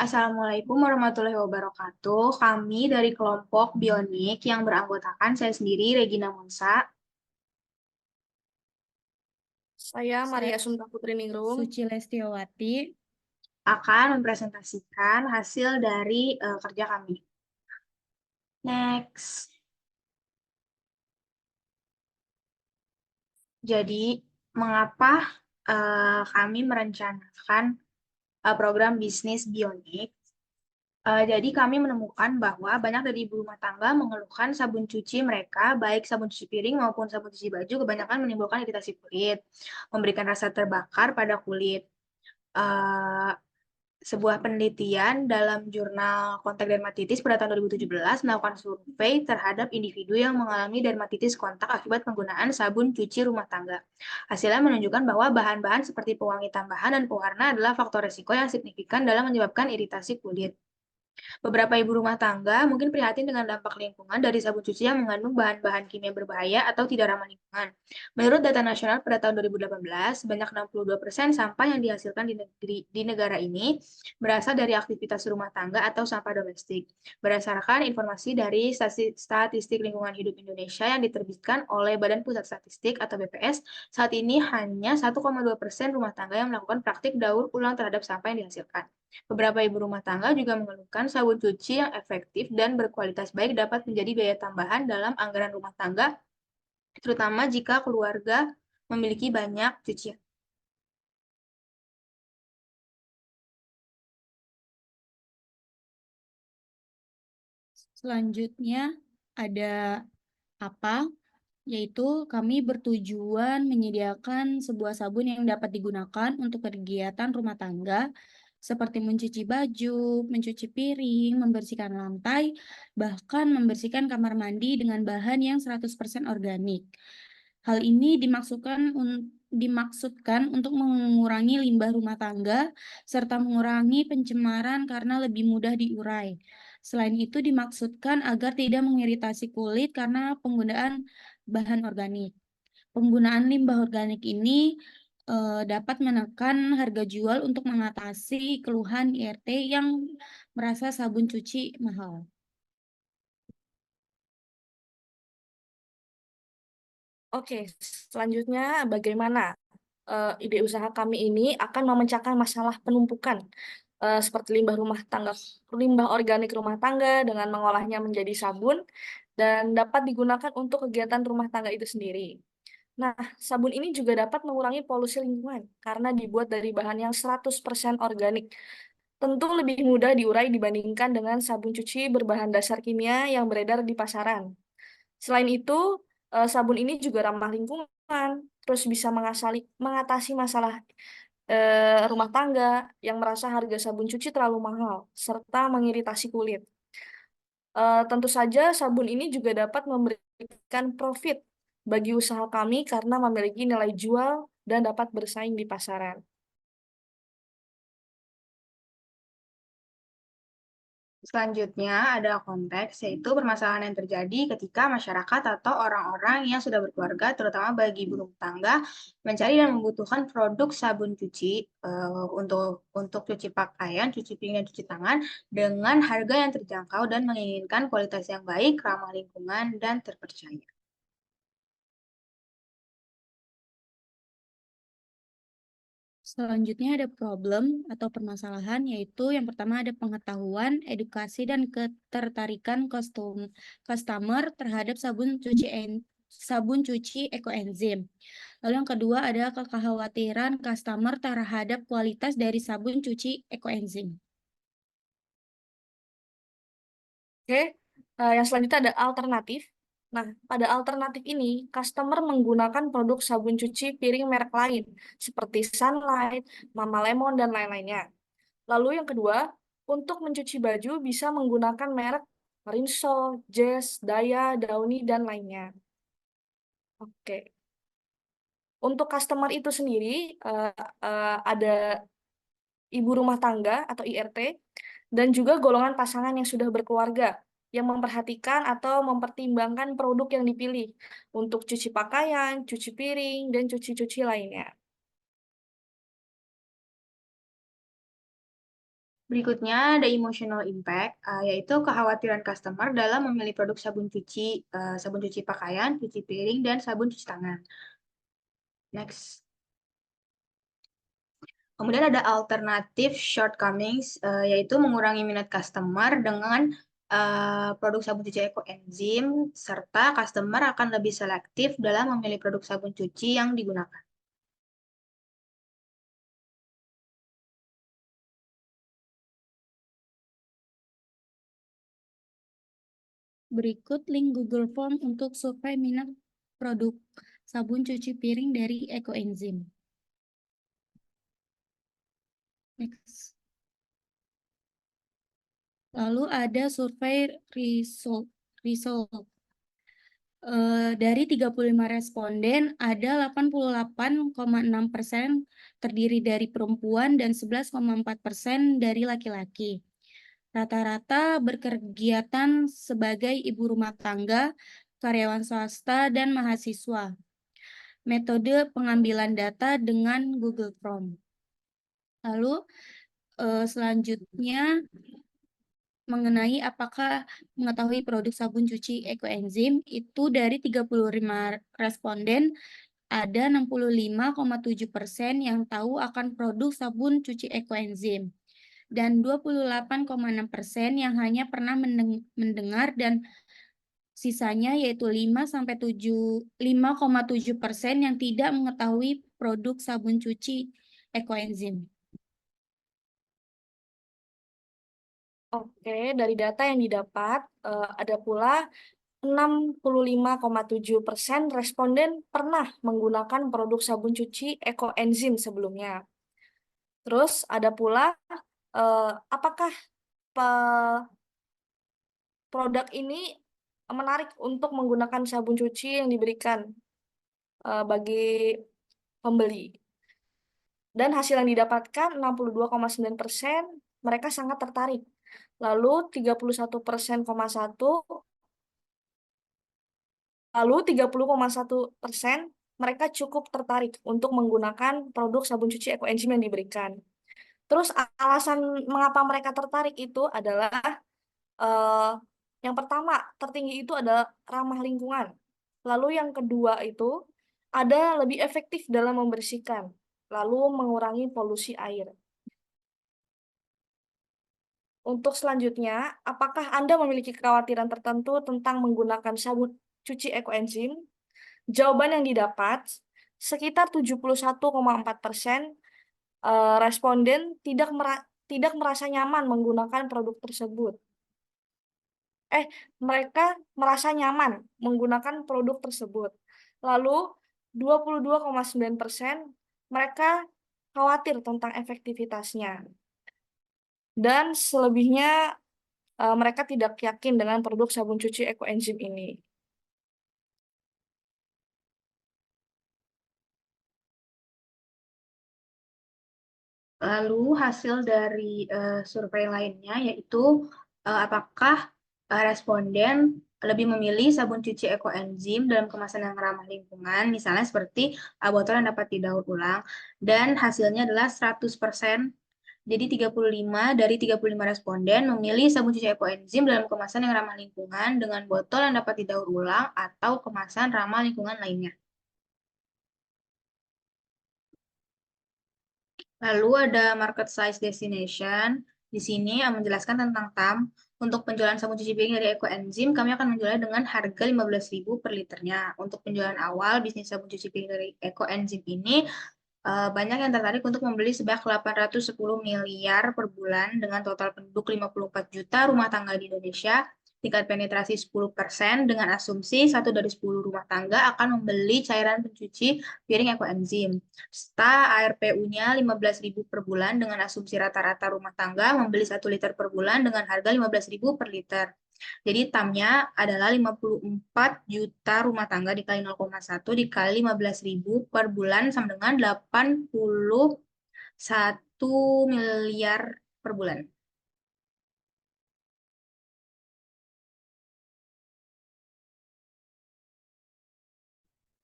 Assalamualaikum warahmatullahi wabarakatuh. Kami dari kelompok Bionik yang beranggotakan saya sendiri, Regina Munsa, Saya Saya Maria Sumta Putri Ningrum. Suci Lestiawati. akan mempresentasikan hasil dari kerja kami. Next. Jadi, mengapa kami merencanakan program bisnis Bionik? Jadi kami menemukan bahwa banyak dari ibu rumah tangga mengeluhkan sabun cuci mereka, baik sabun cuci piring maupun sabun cuci baju, kebanyakan menimbulkan iritasi kulit, memberikan rasa terbakar pada kulit. Eh, Sebuah penelitian dalam jurnal kontak dermatitis pada tahun 2017 melakukan survei terhadap individu yang mengalami dermatitis kontak akibat penggunaan sabun cuci rumah tangga. Hasilnya menunjukkan bahwa bahan-bahan seperti pewangi tambahan dan pewarna adalah faktor risiko yang signifikan dalam menyebabkan iritasi kulit. Beberapa ibu rumah tangga mungkin prihatin dengan dampak lingkungan dari sabun cuci yang mengandung bahan-bahan kimia berbahaya atau tidak ramah lingkungan. Menurut data nasional pada tahun 2018, sebanyak 62% sampah yang dihasilkan di negara ini berasal dari aktivitas rumah tangga atau sampah domestik. Berdasarkan informasi dari Statistik Lingkungan Hidup Indonesia yang diterbitkan oleh Badan Pusat Statistik atau BPS, saat ini hanya 1,2% rumah tangga yang melakukan praktik daur ulang terhadap sampah yang dihasilkan. Beberapa ibu rumah tangga juga mengeluhkan sabun cuci yang efektif dan berkualitas baik dapat menjadi biaya tambahan dalam anggaran rumah tangga, terutama jika keluarga memiliki banyak cucian. Selanjutnya ada apa? Yaitu kami bertujuan menyediakan sebuah sabun yang dapat digunakan untuk kegiatan rumah tangga seperti mencuci baju, mencuci piring, membersihkan lantai, bahkan membersihkan kamar mandi dengan bahan yang 100% organik. Hal ini dimaksudkan untuk mengurangi limbah rumah tangga serta mengurangi pencemaran karena lebih mudah diurai. Selain itu dimaksudkan agar tidak mengiritasi kulit karena penggunaan bahan organik. Penggunaan limbah organik ini dapat menekan harga jual untuk mengatasi keluhan IRT yang merasa sabun cuci mahal. Oke, selanjutnya bagaimana ide usaha kami ini akan memecahkan masalah penumpukan seperti limbah organik rumah tangga dengan mengolahnya menjadi sabun dan dapat digunakan untuk kegiatan rumah tangga itu sendiri. Nah, sabun ini juga dapat mengurangi polusi lingkungan karena dibuat dari bahan yang 100% organik. Tentu lebih mudah diurai dibandingkan dengan sabun cuci berbahan dasar kimia yang beredar di pasaran. Selain itu, sabun ini juga ramah lingkungan, terus bisa mengatasi masalah rumah tangga yang merasa harga sabun cuci terlalu mahal, serta mengiritasi kulit. Tentu saja sabun ini juga dapat memberikan profit bagi usaha kami karena memiliki nilai jual dan dapat bersaing di pasaran. Selanjutnya ada konteks, yaitu permasalahan yang terjadi ketika masyarakat atau orang-orang yang sudah berkeluarga, terutama bagi ibu rumah tangga, mencari dan membutuhkan produk sabun cuci untuk cuci pakaian, cuci piring, dan cuci tangan dengan harga yang terjangkau dan menginginkan kualitas yang baik, ramah lingkungan, dan terpercaya. Selanjutnya ada problem atau permasalahan, yaitu yang pertama ada pengetahuan, edukasi, dan ketertarikan customer terhadap sabun cuci ekoenzim. Lalu yang kedua ada kekhawatiran customer terhadap kualitas dari sabun cuci ekoenzim. Oke, yang selanjutnya ada alternatif. Nah, pada alternatif ini, customer menggunakan produk sabun cuci piring merek lain, seperti Sunlight, Mama Lemon, dan lain-lainnya. Lalu yang kedua, untuk mencuci baju bisa menggunakan merek Rinso, Jazz, Daya, Downy, dan lainnya. Oke, untuk customer itu sendiri, ada ibu rumah tangga atau IRT, dan juga golongan pasangan yang sudah berkeluarga, yang memperhatikan atau mempertimbangkan produk yang dipilih untuk cuci pakaian, cuci piring, dan cuci-cuci lainnya. Berikutnya ada emotional impact, yaitu kekhawatiran customer dalam memilih produk sabun cuci pakaian, cuci piring, dan sabun cuci tangan. Next. Kemudian ada alternatif shortcomings, yaitu mengurangi minat customer dengan produk sabun cuci ekoenzim, serta customer akan lebih selektif dalam memilih produk sabun cuci yang digunakan. Berikut link Google Form untuk survei minat produk sabun cuci piring dari Ekoenzim. Next. Lalu ada survei result. Dari 35 responden, ada 88,6% terdiri dari perempuan dan 11,4% dari laki-laki. Rata-rata berkegiatan sebagai ibu rumah tangga, karyawan swasta, dan mahasiswa. Metode pengambilan data dengan Google Form. Lalu selanjutnya mengenai apakah mengetahui produk sabun cuci Ekoenzim, itu dari 35 responden, ada 65,7% yang tahu akan produk sabun cuci Ekoenzim. Dan 28,6% yang hanya pernah mendengar, dan sisanya yaitu 5,7% yang tidak mengetahui produk sabun cuci Ekoenzim. Oke, dari data yang didapat, ada pula 65,7% responden pernah menggunakan produk sabun cuci Ekoenzim sebelumnya. Terus ada pula, apakah produk ini menarik untuk menggunakan sabun cuci yang diberikan bagi pembeli. Dan hasil yang didapatkan 62,9% mereka sangat tertarik. Lalu 30,1% mereka cukup tertarik untuk menggunakan produk sabun cuci Ekoenzim yang diberikan. Terus alasan mengapa mereka tertarik itu adalah yang pertama, tertinggi itu adalah ramah lingkungan. Lalu yang kedua itu ada lebih efektif dalam membersihkan, lalu mengurangi polusi air. Untuk selanjutnya, apakah Anda memiliki kekhawatiran tertentu tentang menggunakan sabun cuci Ekoenzim? Jawaban yang didapat, sekitar 71,4% responden tidak merasa nyaman menggunakan produk tersebut. Mereka merasa nyaman menggunakan produk tersebut. Lalu 22,9% mereka khawatir tentang efektivitasnya. Dan selebihnya mereka tidak yakin dengan produk sabun cuci Ekoenzim ini. Lalu hasil dari survei lainnya yaitu apakah responden lebih memilih sabun cuci Ekoenzim dalam kemasan yang ramah lingkungan, misalnya seperti botol yang dapat didaur ulang, dan hasilnya adalah 100%. Jadi 35 dari 35 responden memilih sabun cuci Ekoenzim dalam kemasan yang ramah lingkungan dengan botol yang dapat didaur ulang atau kemasan ramah lingkungan lainnya. Lalu ada market size destination. Di sini menjelaskan tentang TAM. Untuk penjualan sabun cuci piring dari Ekoenzim, kami akan menjualnya dengan harga 15.000 per liternya. Untuk penjualan awal, bisnis sabun cuci piring dari Ekoenzim ini banyak yang tertarik untuk membeli sebanyak 810 miliar per bulan dengan total penduduk 54 juta rumah tangga di Indonesia, tingkat penetrasi 10% dengan asumsi 1 dari 10 rumah tangga akan membeli cairan pencuci piring Ekoenzim. Serta ARPU-nya 15.000 per bulan dengan asumsi rata-rata rumah tangga membeli 1 liter per bulan dengan harga 15.000 per liter. Jadi TAM-nya adalah 54 juta rumah tangga dikali 0,1 dikali 15.000 per bulan sama dengan 81 miliar per bulan.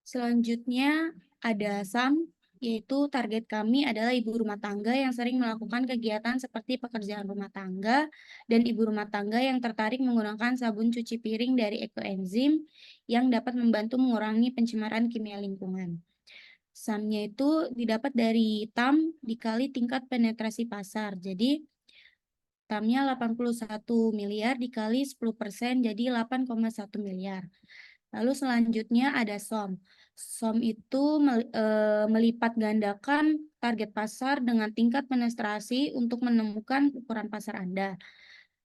Selanjutnya ada SAM. yaitu target kami adalah ibu rumah tangga yang sering melakukan kegiatan seperti pekerjaan rumah tangga dan ibu rumah tangga yang tertarik menggunakan sabun cuci piring dari ekoenzim yang dapat membantu mengurangi pencemaran kimia lingkungan. SAM-nya itu didapat dari TAM dikali tingkat penetrasi pasar. Jadi TAM-nya 81 miliar dikali 10% jadi 8,1 miliar. Lalu selanjutnya ada SOM. SOM itu melipat gandakan target pasar dengan tingkat penetrasi untuk menemukan ukuran pasar Anda.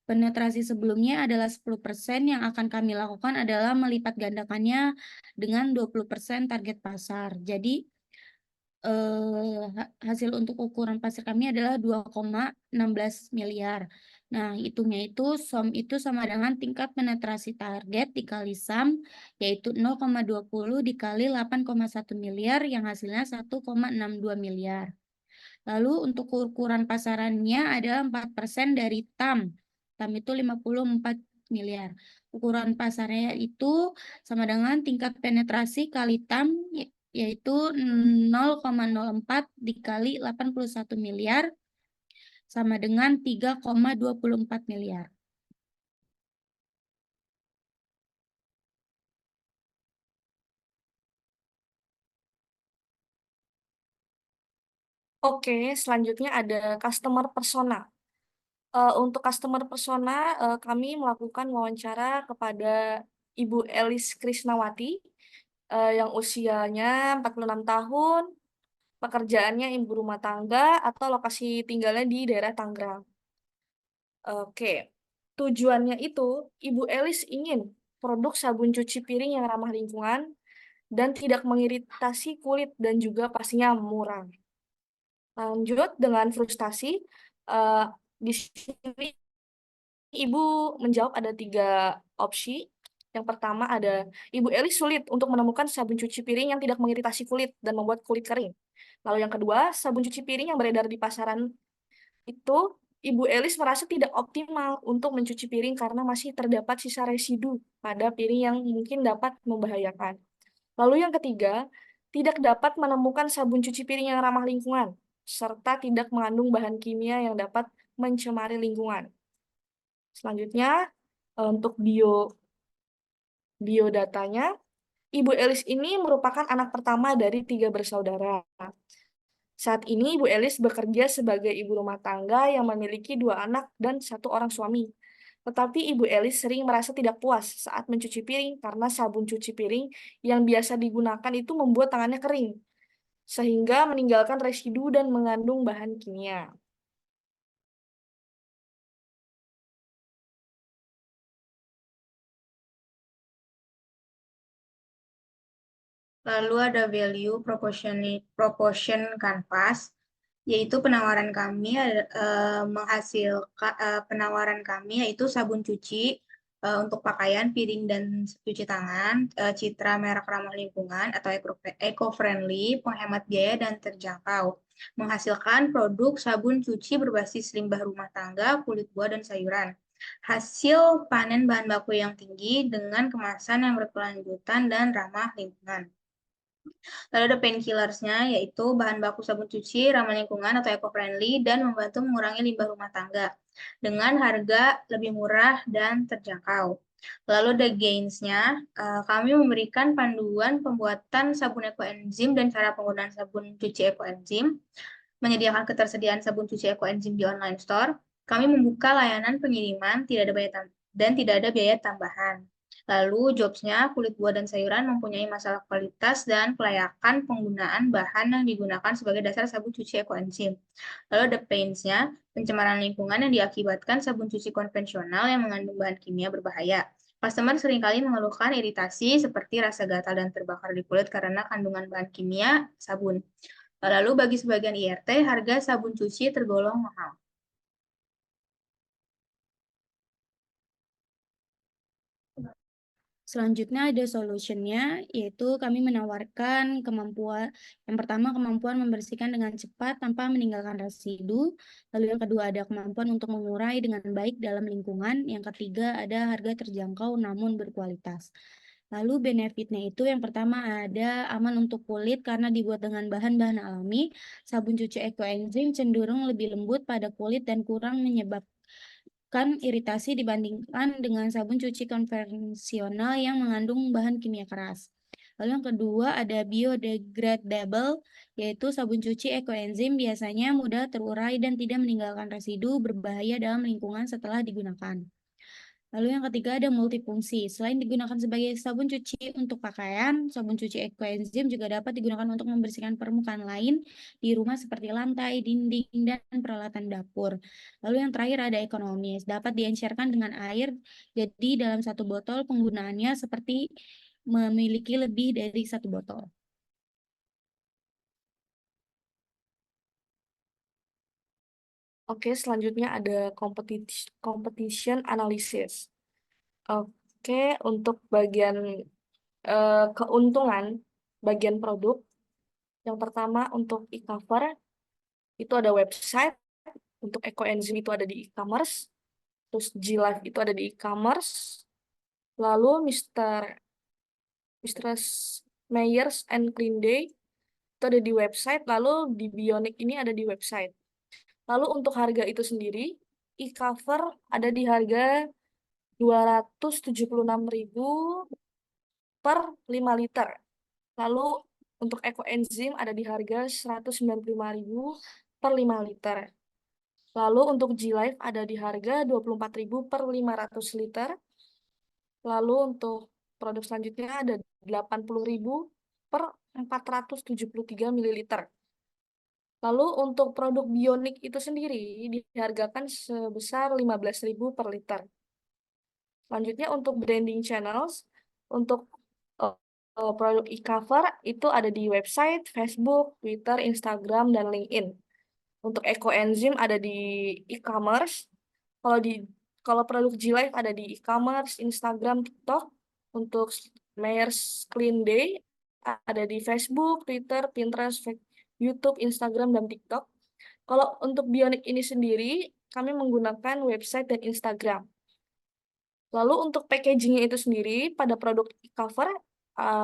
Penetrasi sebelumnya adalah 10%, yang akan kami lakukan adalah melipat gandakannya dengan 20% target pasar. Jadi hasil untuk ukuran pasar kami adalah 2,16 miliar. Nah, hitungnya itu SOM itu sama dengan tingkat penetrasi target dikali SAM, yaitu 0,20 dikali 8,1 miliar yang hasilnya 1,62 miliar. Lalu untuk ukuran pasarannya adalah 4% dari TAM. TAM itu 54 miliar. Ukuran pasarnya itu sama dengan tingkat penetrasi kali TAM, yaitu 0,04 dikali 81 miliar sama dengan 3,24 miliar. Oke, selanjutnya ada customer persona. Untuk customer persona, kami melakukan wawancara kepada Ibu Elis Krisnawati yang usianya 46 tahun, pekerjaannya ibu rumah tangga atau lokasi tinggalnya di daerah Tangerang. Oke, tujuannya itu Ibu Elis ingin produk sabun cuci piring yang ramah lingkungan dan tidak mengiritasi kulit dan juga pastinya murah. Lanjut dengan frustasi, eh, di sini Ibu menjawab ada 3 opsi. Yang pertama ada, Ibu Elis sulit untuk menemukan sabun cuci piring yang tidak mengiritasi kulit dan membuat kulit kering. Lalu yang kedua, sabun cuci piring yang beredar di pasaran itu, Ibu Elis merasa tidak optimal untuk mencuci piring karena masih terdapat sisa residu pada piring yang mungkin dapat membahayakan. Lalu yang ketiga, tidak dapat menemukan sabun cuci piring yang ramah lingkungan, serta tidak mengandung bahan kimia yang dapat mencemari lingkungan. Selanjutnya, untuk biodatanya, Ibu Elis ini merupakan anak pertama dari 3 bersaudara. Saat ini Ibu Elis bekerja sebagai ibu rumah tangga yang memiliki 2 anak dan 1 orang suami. Tetapi Ibu Elis sering merasa tidak puas saat mencuci piring karena sabun cuci piring yang biasa digunakan itu membuat tangannya kering, sehingga meninggalkan residu dan mengandung bahan kimia. Lalu ada value proportion canvas, yaitu penawaran kami menghasilkan penawaran kami yaitu sabun cuci untuk pakaian, piring dan cuci tangan, citra merek ramah lingkungan atau eco-friendly, penghemat biaya dan terjangkau. Menghasilkan produk sabun cuci berbasis limbah rumah tangga, kulit buah dan sayuran. Hasil panen bahan baku yang tinggi dengan kemasan yang berkelanjutan dan ramah lingkungan. Lalu ada painkillersnya, yaitu bahan baku sabun cuci, ramah lingkungan atau eco-friendly, dan membantu mengurangi limbah rumah tangga dengan harga lebih murah dan terjangkau. Lalu ada gains-nya, kami memberikan panduan pembuatan sabun ekoenzim dan cara penggunaan sabun cuci ekoenzim, menyediakan ketersediaan sabun cuci ekoenzim di online store. Kami membuka layanan pengiriman dan tidak ada biaya tambahan. Lalu jobs-nya, kulit buah dan sayuran mempunyai masalah kualitas dan kelayakan penggunaan bahan yang digunakan sebagai dasar sabun cuci ekoenzim. Lalu ada pains-nya, pencemaran lingkungan yang diakibatkan sabun cuci konvensional yang mengandung bahan kimia berbahaya. Customer seringkali mengeluhkan iritasi seperti rasa gatal dan terbakar di kulit karena kandungan bahan kimia sabun. Lalu bagi sebagian IRT, harga sabun cuci tergolong mahal. Selanjutnya ada solutionnya, yaitu kami menawarkan kemampuan, yang pertama kemampuan membersihkan dengan cepat tanpa meninggalkan residu, lalu yang kedua ada kemampuan untuk mengurai dengan baik dalam lingkungan, yang ketiga ada harga terjangkau namun berkualitas. Lalu benefitnya itu yang pertama ada aman untuk kulit karena dibuat dengan bahan-bahan alami. Sabun cuci ekoenzim cenderung lebih lembut pada kulit dan kurang menyebabkan iritasi dibandingkan dengan sabun cuci konvensional yang mengandung bahan kimia keras. Lalu yang kedua ada biodegradable, yaitu sabun cuci ekoenzim biasanya mudah terurai dan tidak meninggalkan residu berbahaya dalam lingkungan setelah digunakan. Lalu yang ketiga ada multifungsi. Selain digunakan sebagai sabun cuci untuk pakaian, sabun cuci ekoenzim juga dapat digunakan untuk membersihkan permukaan lain di rumah seperti lantai, dinding, dan peralatan dapur. Lalu yang terakhir ada ekonomis. Dapat diencerkan dengan air, jadi dalam satu botol penggunaannya seperti memiliki lebih dari satu botol. Oke, selanjutnya ada competition analysis. Oke, untuk bagian keuntungan bagian produk, yang pertama untuk e-cover itu ada website, untuk ekoenzim itu ada di e-commerce, terus G-Life itu ada di e-commerce, lalu Mistress Meyers and Clean Day itu ada di website, lalu di Bionic ini ada di website. Lalu untuk harga itu sendiri, e-cover ada di harga 276.000 per 5 liter. Lalu untuk ekoenzim ada di harga 195.000 per 5 liter. Lalu untuk G-Life ada di harga 24.000 per 500 liter. Lalu untuk produk selanjutnya ada 80.000 per 473 ml. Lalu untuk produk Bionic itu sendiri dihargakan sebesar 15.000 per liter. Selanjutnya untuk branding channels, untuk produk e-cover itu ada di website, Facebook, Twitter, Instagram, dan LinkedIn. Untuk ekoenzim ada di e-commerce. Kalau produk G-Life ada di e-commerce, Instagram, TikTok. Untuk Meyers Clean Day ada di Facebook, Twitter, Pinterest, YouTube, Instagram, dan TikTok. Kalau untuk Bionic ini sendiri, kami menggunakan website dan Instagram. Lalu untuk packagingnya itu sendiri, pada produk e-cover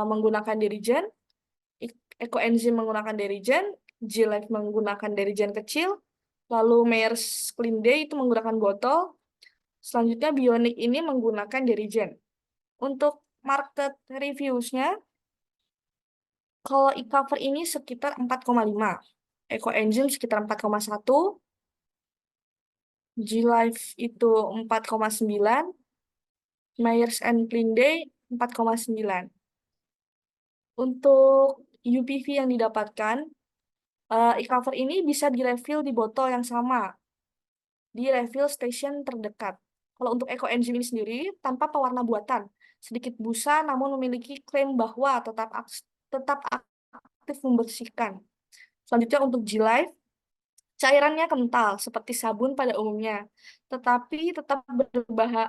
menggunakan dirigen, ekoenzim menggunakan dirigen, G-Life menggunakan dirigen kecil, lalu Meyers Clean Day itu menggunakan botol, selanjutnya Bionic ini menggunakan dirigen. Untuk market reviews-nya, kalau e-cover ini sekitar 4,5, ekoenzim sekitar 4,1, G-Life itu 4,9, Meyers and Clean Day 4,9. Untuk UPV yang didapatkan, e-cover ini bisa direfill di botol yang sama, di refill station terdekat. Kalau untuk ekoenzim ini sendiri, tanpa pewarna buatan, sedikit busa namun memiliki klaim bahwa tetap aktif membersihkan. Selanjutnya untuk G-Life, cairannya kental seperti sabun pada umumnya, tetapi tetap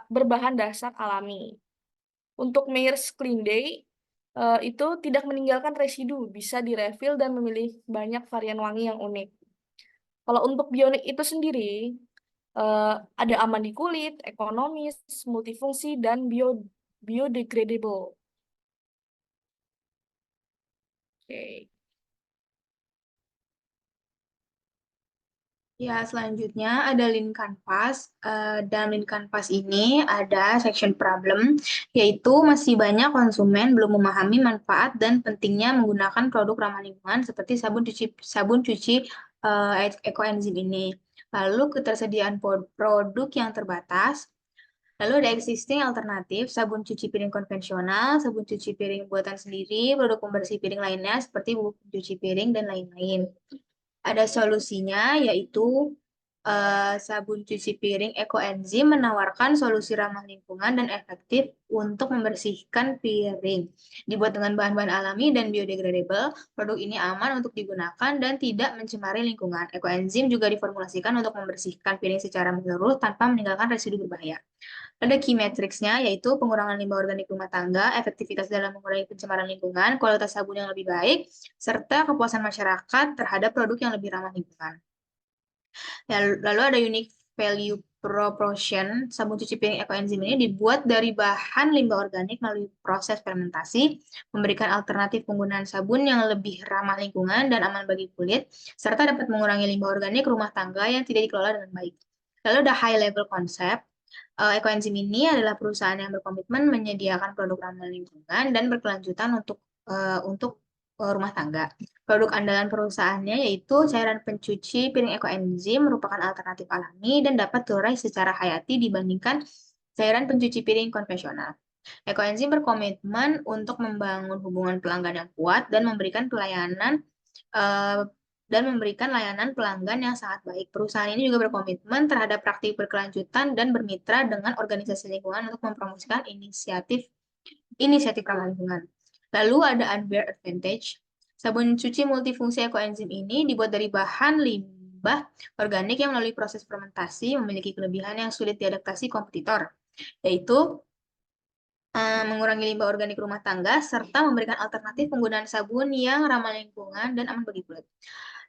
berbahan dasar alami. Untuk Meyers Clean Day, itu tidak meninggalkan residu, bisa direfill dan memilih banyak varian wangi yang unik. Kalau untuk Bionic itu sendiri, ada aman di kulit, ekonomis, multifungsi, dan biodegradable. Oke. Ya, selanjutnya ada Lean Canvas. Dan Lean Canvas ini ada section problem, yaitu masih banyak konsumen belum memahami manfaat dan pentingnya menggunakan produk ramah lingkungan seperti sabun cuci ekoenzim ini. Lalu ketersediaan produk yang terbatas. Lalu ada existing alternatif, sabun cuci piring konvensional, sabun cuci piring buatan sendiri, produk pembersih piring lainnya seperti bubuk cuci piring dan lain-lain. Ada solusinya, yaitu sabun cuci piring ekoenzim menawarkan solusi ramah lingkungan dan efektif untuk membersihkan piring. Dibuat dengan bahan-bahan alami dan biodegradable, produk ini aman untuk digunakan dan tidak mencemari lingkungan. Ekoenzim juga diformulasikan untuk membersihkan piring secara menyeluruh tanpa meninggalkan residu berbahaya. Ada key metrics-nya, yaitu pengurangan limbah organik rumah tangga, efektivitas dalam mengurangi pencemaran lingkungan, kualitas sabun yang lebih baik, serta kepuasan masyarakat terhadap produk yang lebih ramah lingkungan. Lalu ada unique value proportion sabun cuci piring ekoenzim ini dibuat dari bahan limbah organik melalui proses fermentasi, memberikan alternatif penggunaan sabun yang lebih ramah lingkungan dan aman bagi kulit, serta dapat mengurangi limbah organik rumah tangga yang tidak dikelola dengan baik. Lalu ada high level konsep. Ekoenzim ini adalah perusahaan yang berkomitmen menyediakan produk ramah lingkungan dan berkelanjutan untuk rumah tangga. Produk andalan perusahaannya yaitu cairan pencuci piring ekoenzim merupakan alternatif alami dan dapat terurai secara hayati dibandingkan cairan pencuci piring konvensional. Ekoenzim berkomitmen untuk membangun hubungan pelanggan yang kuat dan memberikan eh, layanan pelanggan yang sangat baik. Perusahaan ini juga berkomitmen terhadap praktik berkelanjutan dan bermitra dengan organisasi lingkungan untuk mempromosikan inisiatif ramah lingkungan. Lalu ada unfair advantage. Sabun cuci multifungsi ekoenzim ini dibuat dari bahan limbah organik yang melalui proses fermentasi memiliki kelebihan yang sulit diadaptasi kompetitor, yaitu mengurangi limbah organik rumah tangga serta memberikan alternatif penggunaan sabun yang ramah lingkungan dan aman bagi kulit.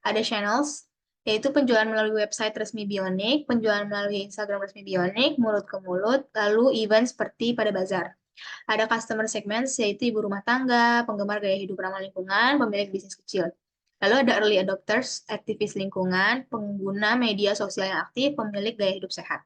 Ada channels, yaitu penjualan melalui website resmi Bionik, penjualan melalui Instagram resmi Bionik, mulut ke mulut, lalu event seperti pada bazar. Ada customer segments, yaitu ibu rumah tangga, penggemar gaya hidup ramah lingkungan, pemilik bisnis kecil. Lalu ada early adopters, aktivis lingkungan, pengguna media sosial yang aktif, pemilik gaya hidup sehat.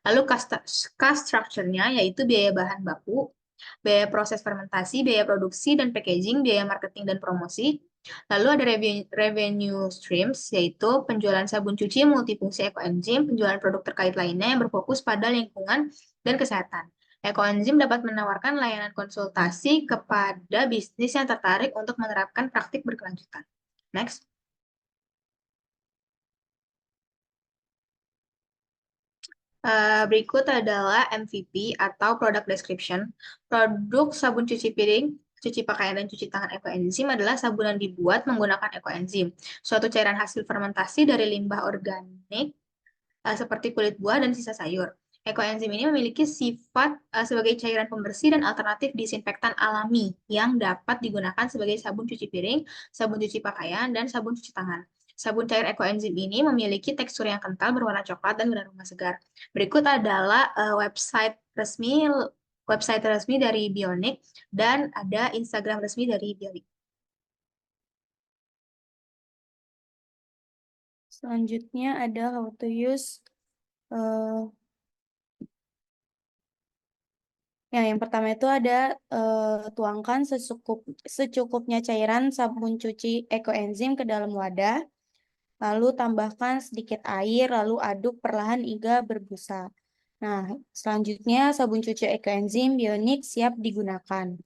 Lalu cost structure-nya yaitu biaya bahan baku, biaya proses fermentasi, biaya produksi dan packaging, biaya marketing dan promosi. Lalu ada revenue streams, yaitu penjualan sabun cuci multifungsi ekoenzim, penjualan produk terkait lainnya yang berfokus pada lingkungan dan kesehatan. Ekoenzim dapat menawarkan layanan konsultasi kepada bisnis yang tertarik untuk menerapkan praktik berkelanjutan. Next. Berikut adalah MVP atau Product Description. Produk sabun cuci piring, cuci pakaian, dan cuci tangan ekoenzim adalah sabun yang dibuat menggunakan ekoenzim, suatu cairan hasil fermentasi dari limbah organik seperti kulit buah dan sisa sayur. Ekoenzim ini memiliki sifat sebagai cairan pembersih dan alternatif disinfektan alami yang dapat digunakan sebagai sabun cuci piring, sabun cuci pakaian, dan sabun cuci tangan. Sabun cair ekoenzim ini memiliki tekstur yang kental berwarna coklat dan beraroma segar. Berikut adalah website resmi dari Bionik dan ada Instagram resmi dari Bionik. Selanjutnya ada how to use. Yang pertama itu ada tuangkan secukupnya cairan sabun cuci ekoenzim ke dalam wadah, lalu tambahkan sedikit air, lalu aduk perlahan hingga berbusa. Nah, selanjutnya sabun cuci ekoenzim Bionik siap digunakan.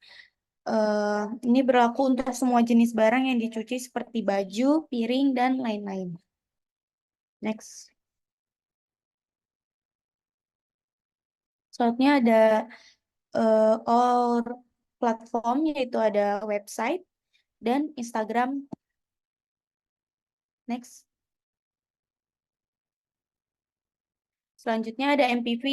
Ini berlaku untuk semua jenis barang yang dicuci seperti baju, piring, dan lain-lain. Next. Selanjutnya ada all platform, yaitu ada website dan Instagram. Next. Selanjutnya ada MPV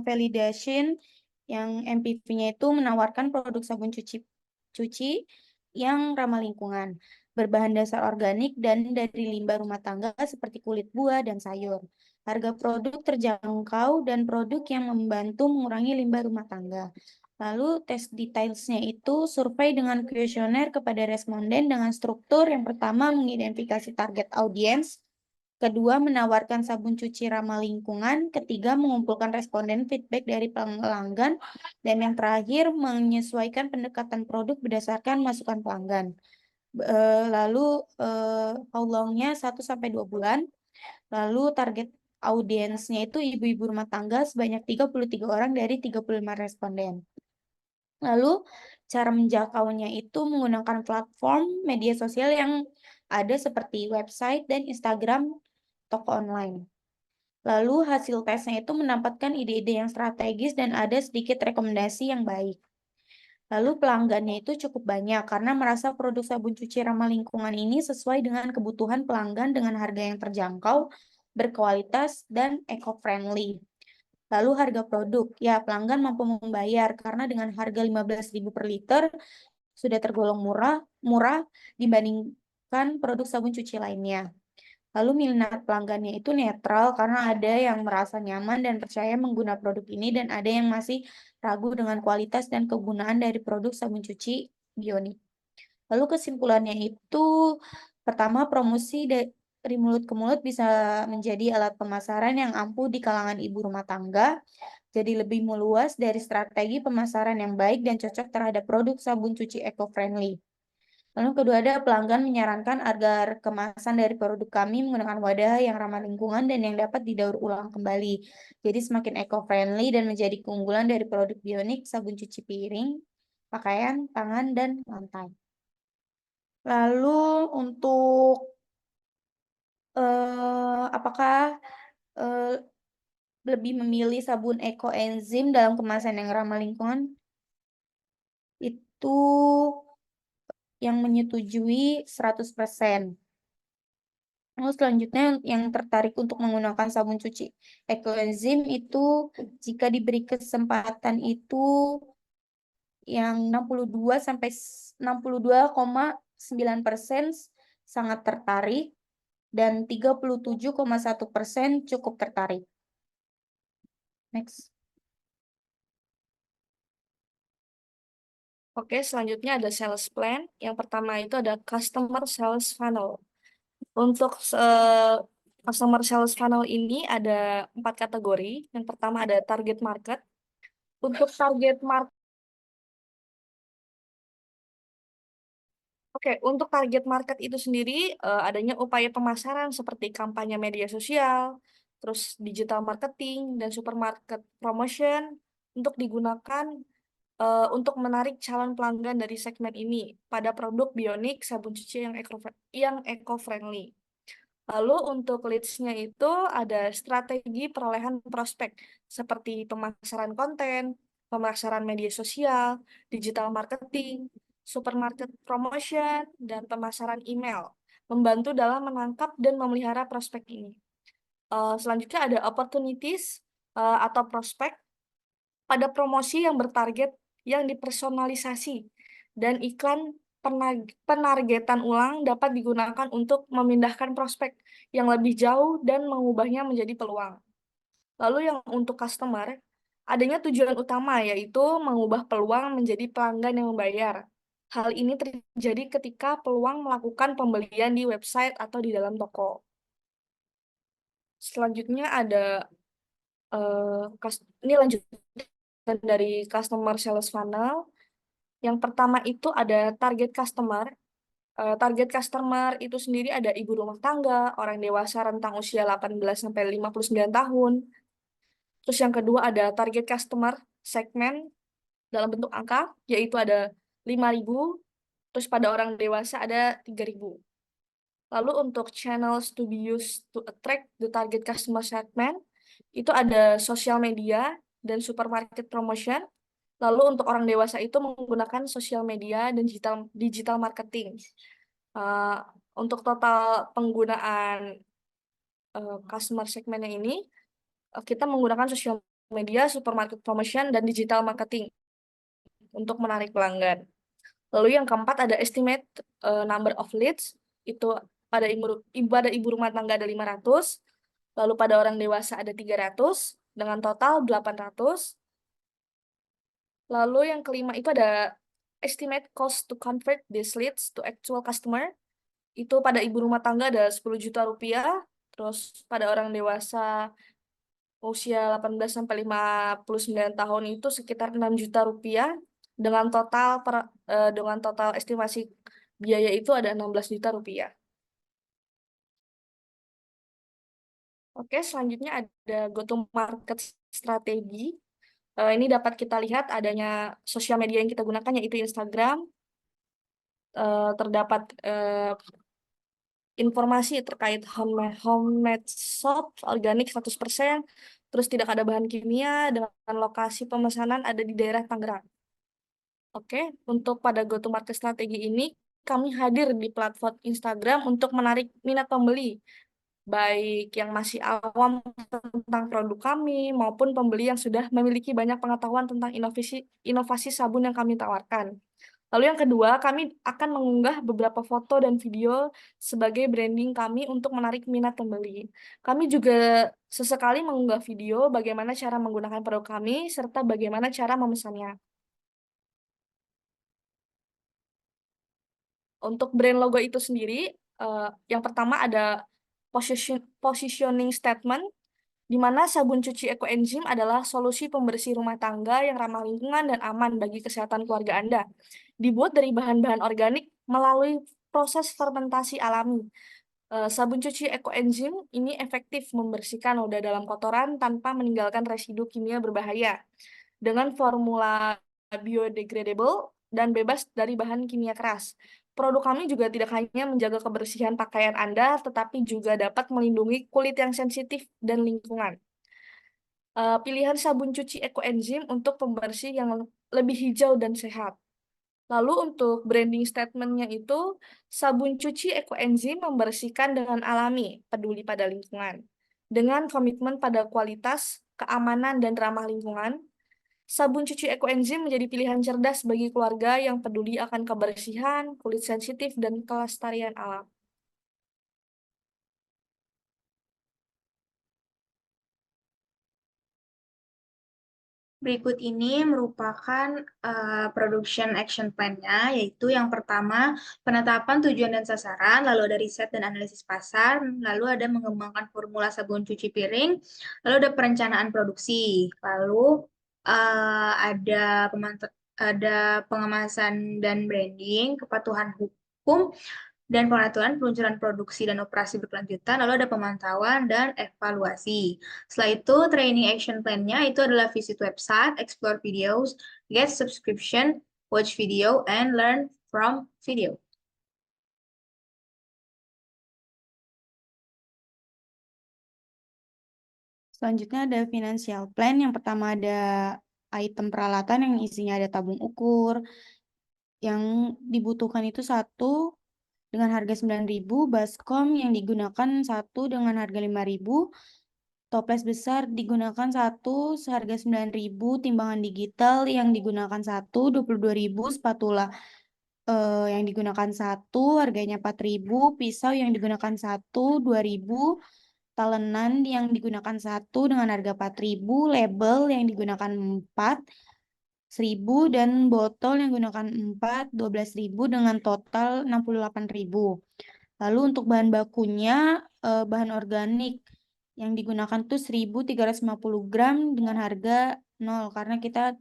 validation, yang MPV-nya itu menawarkan produk sabun cuci yang ramah lingkungan, berbahan dasar organik dan dari limbah rumah tangga seperti kulit buah dan sayur. Harga produk terjangkau dan produk yang membantu mengurangi limbah rumah tangga. Lalu tes detailsnya itu survei dengan kuesioner kepada responden dengan struktur yang pertama mengidentifikasi target audiens, kedua menawarkan sabun cuci ramah lingkungan, ketiga mengumpulkan responden feedback dari pelanggan, dan yang terakhir menyesuaikan pendekatan produk berdasarkan masukan pelanggan. Lalu how long-nya 1-2 bulan. Lalu target audiensnya itu ibu-ibu rumah tangga sebanyak 33 orang dari 35 responden. Lalu cara menjangkaunya itu menggunakan platform media sosial yang ada seperti website dan Instagram toko online. Lalu hasil tesnya itu mendapatkan ide-ide yang strategis dan ada sedikit rekomendasi yang baik. Lalu pelanggannya itu cukup banyak karena merasa produk sabun cuci ramah lingkungan ini sesuai dengan kebutuhan pelanggan dengan harga yang terjangkau, berkualitas, dan eco-friendly. Lalu harga produk, ya pelanggan mampu membayar karena dengan harga 15.000 per liter sudah tergolong murah dibandingkan produk sabun cuci lainnya. Lalu minat pelanggannya itu netral karena ada yang merasa nyaman dan percaya menggunakan produk ini dan ada yang masih ragu dengan kualitas dan kegunaan dari produk sabun cuci Bionik. Lalu kesimpulannya itu, pertama, promosi dari mulut ke mulut bisa menjadi alat pemasaran yang ampuh di kalangan ibu rumah tangga, jadi lebih meluas dari strategi pemasaran yang baik dan cocok terhadap produk sabun cuci eco-friendly. Lalu kedua, ada pelanggan menyarankan agar kemasan dari produk kami menggunakan wadah yang ramah lingkungan dan yang dapat didaur ulang kembali. Jadi semakin eco-friendly dan menjadi keunggulan dari produk Bionik sabun cuci piring, pakaian, tangan, dan lantai. Lalu untuk apakah eh, lebih memilih sabun ekoenzim dalam kemasan yang ramah lingkungan? Itu yang menyetujui 100%. Lalu selanjutnya yang tertarik untuk menggunakan sabun cuci ekoenzim itu jika diberi kesempatan itu yang 62,9% sangat tertarik dan 37,1% cukup tertarik. Next. Oke, selanjutnya ada sales plan. Yang pertama itu ada customer sales funnel. Untuk customer sales funnel ini ada 4 kategori. Yang pertama ada target market. Untuk target market, untuk target market itu sendiri adanya upaya pemasaran seperti kampanye media sosial, terus digital marketing dan supermarket promotion untuk digunakan untuk menarik calon pelanggan dari segmen ini pada produk Bionik sabun cuci yang eco-friendly. Lalu untuk leads-nya itu ada strategi perolehan prospek seperti pemasaran konten, pemasaran media sosial, digital marketing, supermarket promotion, dan pemasaran email, membantu dalam menangkap dan memelihara prospek ini. Selanjutnya ada opportunities atau prospek pada promosi yang bertarget yang dipersonalisasi dan iklan penargetan ulang dapat digunakan untuk memindahkan prospek yang lebih jauh dan mengubahnya menjadi peluang. Lalu yang untuk customer, adanya tujuan utama yaitu mengubah peluang menjadi pelanggan yang membayar. Hal ini terjadi ketika peluang melakukan pembelian di website atau di dalam toko. Selanjutnya ada ini lanjutan dari customer sales funnel. Yang pertama itu ada target customer. Target customer itu sendiri ada ibu rumah tangga, orang dewasa rentang usia 18 sampai 59 tahun. Terus yang kedua ada target customer segmen dalam bentuk angka, yaitu ada 5.000. Terus pada orang dewasa ada 3.000. Lalu untuk channels to be used to attract the target customer segment, itu ada sosial media dan supermarket promotion. Lalu untuk orang dewasa itu menggunakan sosial media dan digital marketing. Uh, untuk total penggunaan customer segmennya ini, kita menggunakan sosial media, supermarket promotion, dan digital marketing untuk menarik pelanggan. Lalu yang keempat ada estimate number of leads, itu pada ibu rumah tangga ada 500, lalu pada orang dewasa ada 300, dengan total 800. Lalu yang kelima itu ada estimate cost to convert these leads to actual customer. Itu pada ibu rumah tangga ada 10 juta rupiah. Terus pada orang dewasa usia 18 sampai 59 tahun itu sekitar 6 juta rupiah. Dengan total estimasi biaya itu ada 16 juta rupiah. Oke, selanjutnya ada go to market strategi. Ini dapat kita lihat adanya sosial media yang kita gunakan yaitu Instagram. Terdapat informasi terkait homemade soap organik 100%, terus tidak ada bahan kimia dengan lokasi pemesanan ada di daerah Tangerang. Oke, untuk pada go to market strategi ini kami hadir di platform Instagram untuk menarik minat pembeli, baik yang masih awam tentang produk kami maupun pembeli yang sudah memiliki banyak pengetahuan tentang inovasi sabun yang kami tawarkan. Lalu yang kedua, kami akan mengunggah beberapa foto dan video sebagai branding kami untuk menarik minat pembeli. Kami juga sesekali mengunggah video bagaimana cara menggunakan produk kami serta bagaimana cara memesannya. Untuk brand logo itu sendiri, yang pertama ada positioning statement, di mana sabun cuci ekoenzim adalah solusi pembersih rumah tangga yang ramah lingkungan dan aman bagi kesehatan keluarga Anda. Dibuat dari bahan-bahan organik melalui proses fermentasi alami. Sabun cuci ekoenzim ini efektif membersihkan noda dalam kotoran tanpa meninggalkan residu kimia berbahaya. Dengan formula biodegradable dan bebas dari bahan kimia keras. Produk kami juga tidak hanya menjaga kebersihan pakaian Anda, tetapi juga dapat melindungi kulit yang sensitif dan lingkungan. Pilihan sabun cuci ekoenzim untuk pembersih yang lebih hijau dan sehat. Lalu untuk branding statement-nya itu, sabun cuci ekoenzim membersihkan dengan alami, peduli pada lingkungan. Dengan komitmen pada kualitas, keamanan, dan ramah lingkungan, sabun cuci ekoenzim menjadi pilihan cerdas bagi keluarga yang peduli akan kebersihan, kulit sensitif, dan kelestarian alam. Berikut ini merupakan production action plan-nya, yaitu yang pertama penetapan tujuan dan sasaran, lalu ada riset dan analisis pasar, lalu ada mengembangkan formula sabun cuci piring, lalu ada perencanaan produksi, lalu ada pengemasan dan branding, kepatuhan hukum, dan pengaturan peluncuran produksi dan operasi berkelanjutan, lalu ada pemantauan dan evaluasi. Setelah itu, training action plan-nya itu adalah visit website, explore videos, get subscription, watch video, and learn from video. Selanjutnya ada financial plan. Yang pertama ada item peralatan yang isinya ada tabung ukur. Yang dibutuhkan itu satu dengan harga 9.000, baskom yang digunakan satu dengan harga 5.000, toples besar digunakan satu seharga 9.000, timbangan digital yang digunakan satu 22.000, spatula yang digunakan satu harganya 4.000, pisau yang digunakan satu 2.000, talenan yang digunakan satu dengan harga 4.000, label yang digunakan 4 1.000, dan botol yang digunakan 4 12.000 dengan total 68.000. Lalu untuk bahan bakunya bahan organik yang digunakan tuh 1.350 gram dengan harga 0 karena kita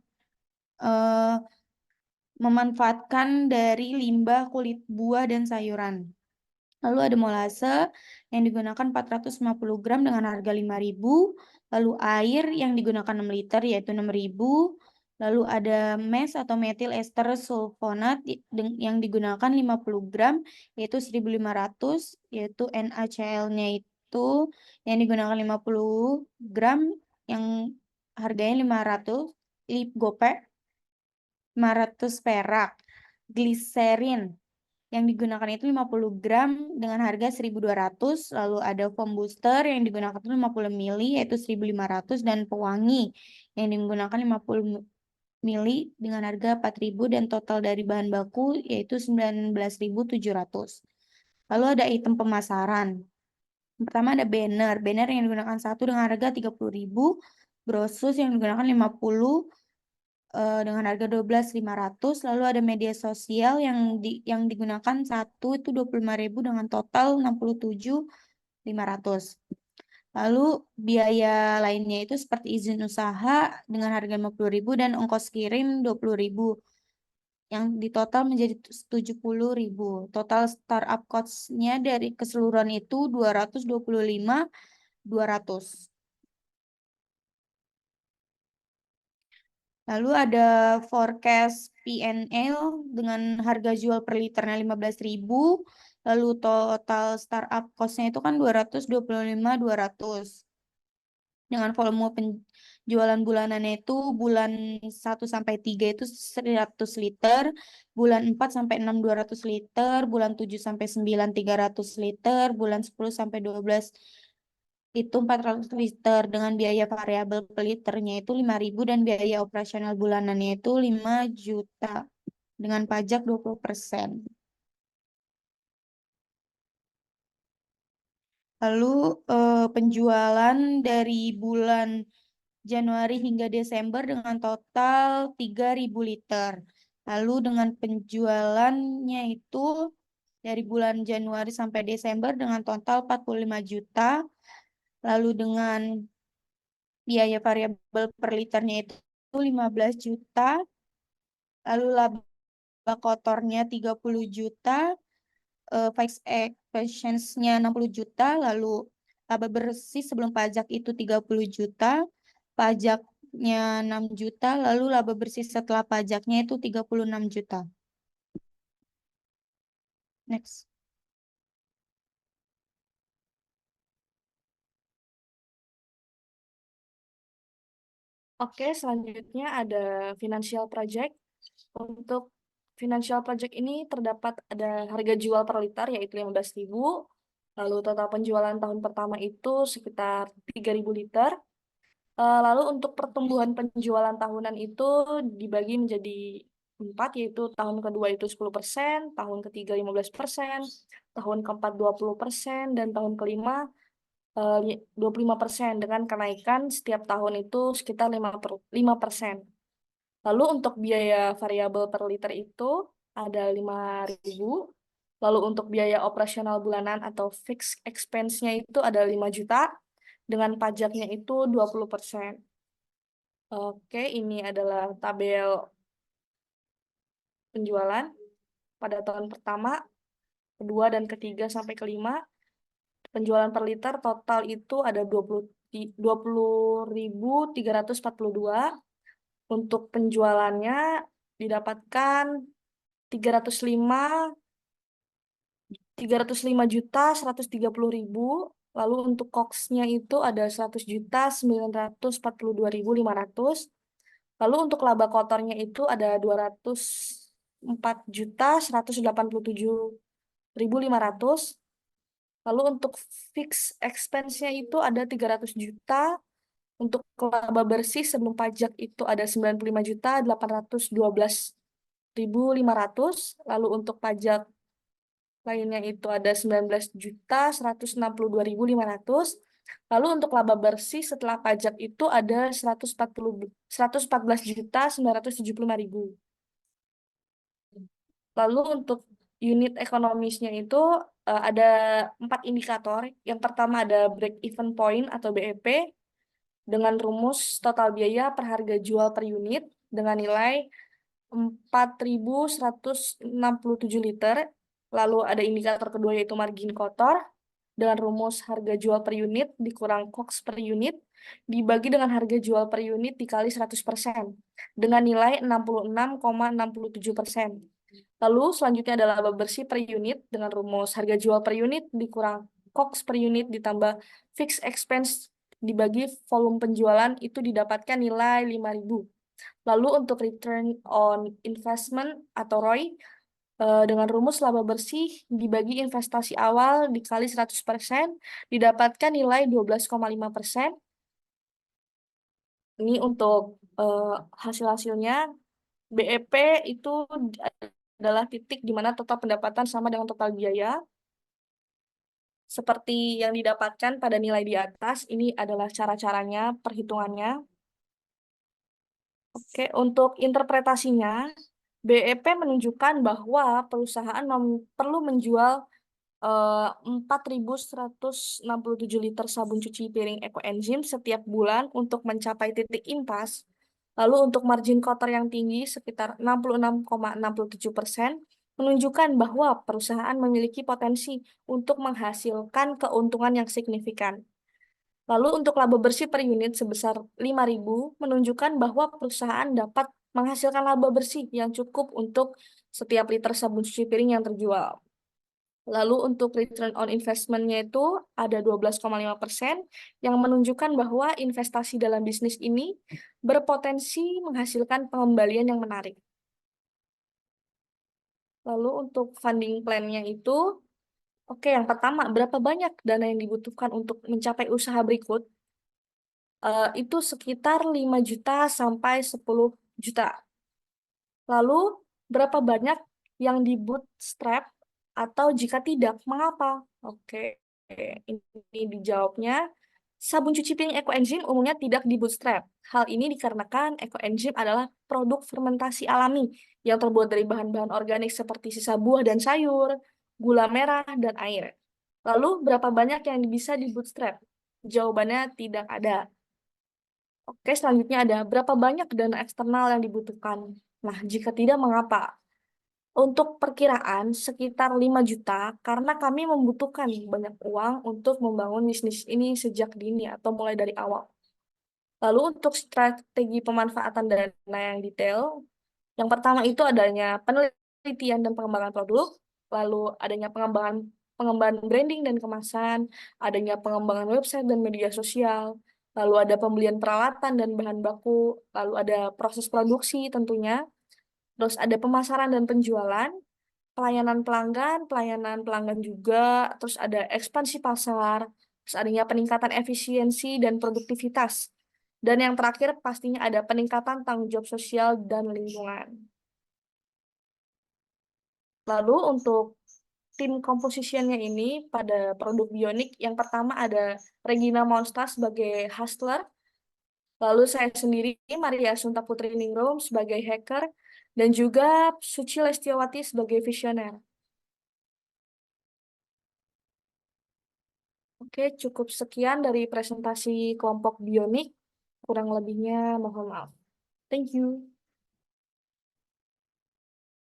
memanfaatkan dari limbah kulit buah dan sayuran. Lalu ada molase yang digunakan 450 gram dengan harga 5.000. Lalu air yang digunakan 6 liter yaitu 6.000. Lalu ada mes atau metil ester sulfonat yang digunakan 50 gram yaitu 1.500, yaitu NaCl-nya itu yang digunakan 50 gram yang harganya 500, gope 500 perak. Gliserin yang digunakan itu 50 gram dengan harga 1.200. Lalu ada foam booster yang digunakan itu 50 ml yaitu 1.500, dan pewangi yang digunakan 50 ml dengan harga 4.000, dan total dari bahan baku yaitu 19.700. Lalu ada item pemasaran. Yang pertama ada banner yang digunakan satu dengan harga 30.000, brosus yang digunakan 50 dengan harga 12.500. Lalu ada media sosial yang digunakan satu itu 25.000 dengan total 67.500. Lalu biaya lainnya itu seperti izin usaha dengan harga 50.000 dan ongkos kirim 20.000 yang di total menjadi 70.000. Total startup cost-nya dari keseluruhan itu 225.200. Lalu ada forecast P&L dengan harga jual per liternya 15.000. Lalu total startup cost-nya itu kan 225.200. Dengan volume penjualan bulanannya itu bulan 1 sampai 3 itu 100 liter, bulan 4 sampai 6 200 liter, bulan 7 sampai 9 300 liter, bulan 10 sampai 12 itu 400 liter, dengan biaya variabel per liternya itu 5.000 dan biaya operasional bulanannya itu 5 juta. dengan pajak 20%. Lalu penjualan dari bulan Januari hingga Desember dengan total 3.000 liter. Lalu dengan penjualannya itu dari bulan Januari sampai Desember dengan total 45 juta. Lalu dengan biaya variabel per liternya itu 15 juta. Lalu laba kotornya 30 juta. Fixed expense-nya 60 juta. Lalu laba bersih sebelum pajak itu 30 juta. Pajaknya 6 juta. Lalu laba bersih setelah pajaknya itu 36 juta. Next. Oke, selanjutnya ada financial project. Untuk financial project ini terdapat ada harga jual per liter yaitu 15.000. Lalu total penjualan tahun pertama itu sekitar 3.000 liter. Lalu untuk pertumbuhan penjualan tahunan itu dibagi menjadi 4, yaitu tahun kedua itu 10%, tahun ketiga 15%, tahun keempat 20%, dan tahun kelima 25% dengan kenaikan setiap tahun itu sekitar 5%. Lalu untuk biaya variabel per liter itu ada 5.000. Lalu untuk biaya operasional bulanan atau fixed expense-nya itu ada 5 juta dengan pajaknya itu 20%. Oke, ini adalah tabel penjualan pada tahun pertama, kedua, dan ketiga sampai kelima. Penjualan per liter total itu ada 20.342. Untuk penjualannya didapatkan 305 305.130.000. Lalu untuk COGS-nya itu ada 100.942.500. Lalu untuk laba kotornya itu ada 204.187.500. Lalu untuk fix expense-nya itu ada 300 juta. Untuk laba bersih sebelum pajak itu ada 95.812.500. Lalu untuk pajak lainnya itu ada 19.162.500. Lalu untuk laba bersih setelah pajak itu ada 114.975.000. Lalu untuk unit ekonomisnya itu ada 4 indikator. Yang pertama ada break even point atau BEP dengan rumus total biaya per harga jual per unit dengan nilai 4.167 liter. Lalu ada indikator kedua yaitu margin kotor dengan rumus harga jual per unit dikurang COGS per unit dibagi dengan harga jual per unit dikali 100% dengan nilai 66,67%. Lalu selanjutnya adalah laba bersih per unit dengan rumus harga jual per unit dikurang COGS per unit ditambah fixed expense dibagi volume penjualan itu didapatkan nilai 5.000. Lalu untuk return on investment atau ROI dengan rumus laba bersih dibagi investasi awal dikali 100% didapatkan nilai 12,5%. Ini untuk hasil-hasilnya. BEP itu adalah titik di mana total pendapatan sama dengan total biaya. Seperti yang didapatkan pada nilai di atas, ini adalah cara-caranya, perhitungannya. Oke, untuk interpretasinya, BEP menunjukkan bahwa perusahaan perlu menjual 4.167 liter sabun cuci piring ekoenzim setiap bulan untuk mencapai titik impas. Lalu untuk margin kotor yang tinggi sekitar 66,67% menunjukkan bahwa perusahaan memiliki potensi untuk menghasilkan keuntungan yang signifikan. Lalu untuk laba bersih per unit sebesar 5.000 menunjukkan bahwa perusahaan dapat menghasilkan laba bersih yang cukup untuk setiap liter sabun cuci piring yang terjual. Lalu untuk return on investment-nya itu ada 12,5% yang menunjukkan bahwa investasi dalam bisnis ini berpotensi menghasilkan pengembalian yang menarik. Lalu untuk funding plan-nya itu, oke, yang pertama, berapa banyak dana yang dibutuhkan untuk mencapai usaha berikut? Itu sekitar 5 juta sampai 10 juta. Lalu berapa banyak yang di bootstrap, atau jika tidak, mengapa? Oke, ini dijawabnya. Sabun cuci piring ekoenzim umumnya tidak di bootstrap. Hal ini dikarenakan ekoenzim adalah produk fermentasi alami yang terbuat dari bahan-bahan organik seperti sisa buah dan sayur, gula merah, dan air. Lalu, berapa banyak yang bisa di bootstrap? Jawabannya tidak ada. Oke, selanjutnya ada berapa banyak dana eksternal yang dibutuhkan? Nah, jika tidak, mengapa? Untuk perkiraan sekitar 5 juta karena kami membutuhkan banyak uang untuk membangun bisnis ini sejak dini atau mulai dari awal. Lalu untuk strategi pemanfaatan dana yang detail, yang pertama itu adanya penelitian dan pengembangan produk, lalu adanya pengembangan branding dan kemasan, adanya pengembangan website dan media sosial, lalu ada pembelian peralatan dan bahan baku, lalu ada proses produksi tentunya, terus ada pemasaran dan penjualan, pelayanan pelanggan juga, terus ada ekspansi pasar, terus adanya peningkatan efisiensi dan produktivitas. Dan yang terakhir pastinya ada peningkatan tanggung jawab sosial dan lingkungan. Lalu untuk tim compositionnya ini pada produk Bionik, yang pertama ada Regina Monsta sebagai hustler, lalu saya sendiri Maria Sunta Putri Ningrum sebagai hacker, dan juga Suci Lestiawati sebagai visioner. Oke, cukup sekian dari presentasi kelompok Bionik. Kurang lebihnya mohon maaf. Thank you.